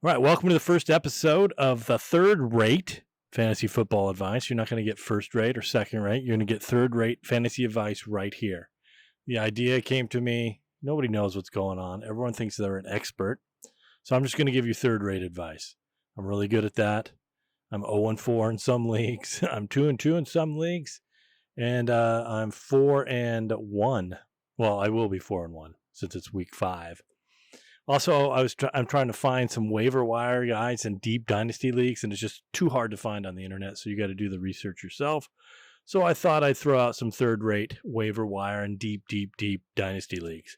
All right, welcome to the first episode of the third-rate fantasy football advice. You're not going to get first-rate or second-rate. You're going to get third-rate fantasy advice right here. The idea came to me. Nobody knows what's going on. Everyone thinks they're an expert. So I'm just going to give you third-rate advice. I'm really good at that. I'm 0-4 in some leagues. I'm 2-2 in some leagues. And I'm 4-1. Well, I will be 4-1 since it's week 5. Also, I'm trying to find some waiver wire guys in deep dynasty leagues, and it's just too hard to find on the internet, so you got to do the research yourself. So I thought I'd throw out some third-rate waiver wire in deep dynasty leagues.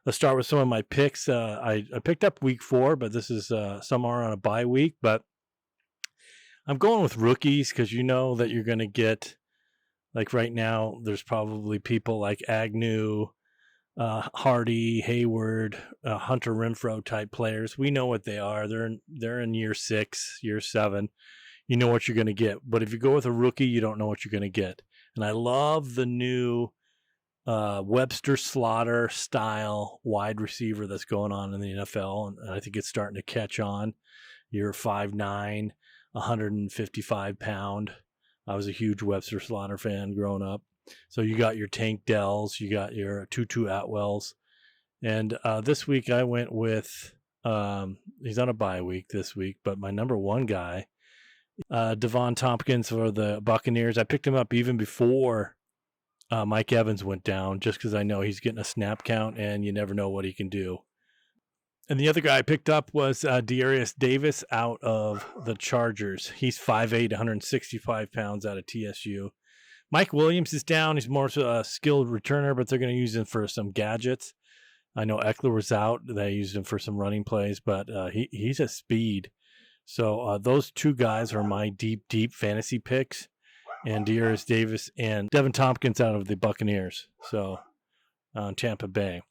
Let's start with some of my picks. I picked up week 4, but this is some are on a bye week. But I'm going with rookies because you know that you're going to get, like right now, there's probably people like Agnew, Hardy, Hayward, Hunter Renfrow type players. We know what they are. They're in year 6, year 7. You know what you're going to get. But if you go with a rookie, you don't know what you're going to get. And I love the new Webster Slaughter style wide receiver that's going on in the NFL. And I think it's starting to catch on. You're 5'9", 155 pound. I was a huge Webster Slaughter fan growing up. So you got your Tank Dells, you got your Tutu Atwells. And this week I went with, he's on a bye week this week, but my number one guy, Devon Tompkins for the Buccaneers. I picked him up even before Mike Evans went down, just because I know he's getting a snap count and you never know what he can do. And the other guy I picked up was Dearius Davis out of the Chargers. He's 5'8", 165 pounds out of TSU. Mike Williams is down. He's more a skilled returner, but they're going to use him for some gadgets. I know Eckler was out. They used him for some running plays, but he's a speed. So those two guys are my deep fantasy picks, and Dearius Davis and Devin Tompkins out of the Buccaneers, so Tampa Bay.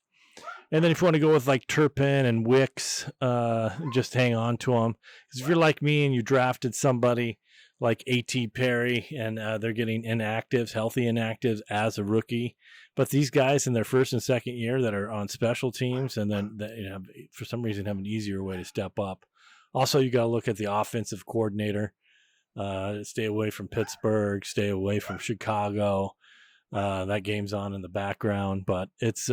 And then if you want to go with like Turpin and Wicks, just hang on to them. Because if you're like me and you drafted somebody like A.T. Perry, and they're getting inactives, healthy inactives as a rookie. But these guys in their first and second year that are on special teams and then they have, for some reason, have an easier way to step up. Also, you got to look at the offensive coordinator. Stay away from Pittsburgh. Stay away from Chicago. That game's on in the background, but it's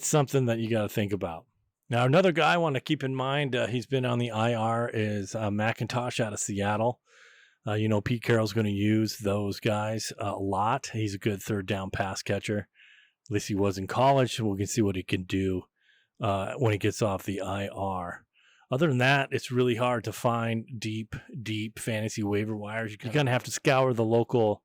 something that you got to think about. Now, another guy I want to keep in mind, he's been on the IR, is McIntosh out of Seattle. Pete Carroll's going to use those guys a lot. He's a good third down pass catcher. At least he was in college. We can see what he can do when he gets off the IR. Other than that, it's really hard to find deep fantasy waiver wires. You're going to have to scour the local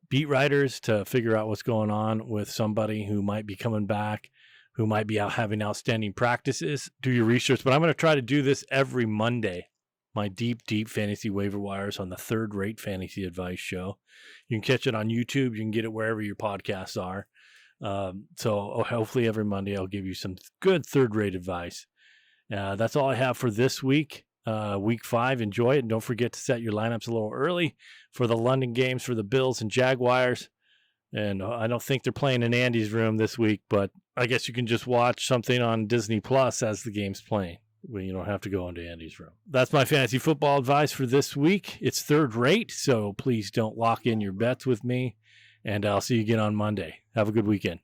beat writers to figure out what's going on with somebody who might be coming back, who might be out having outstanding practices. Do your research. But I'm going to try to do this every Monday. My deep fantasy waiver wires on the third-rate fantasy advice show. You can catch it on YouTube. You can get it wherever your podcasts are. So hopefully every Monday I'll give you some good third-rate advice. That's all I have for this week. Week 5, enjoy it. And don't forget to set your lineups a little early for the London games for the Bills and Jaguars. And I don't think they're playing in Andy's room this week, but I guess you can just watch something on Disney Plus as the game's playing. Well, you don't have to go into Andy's room. That's my fantasy football advice for this week. It's third rate, so please don't lock in your bets with me. And I'll see you again on Monday. Have a good weekend.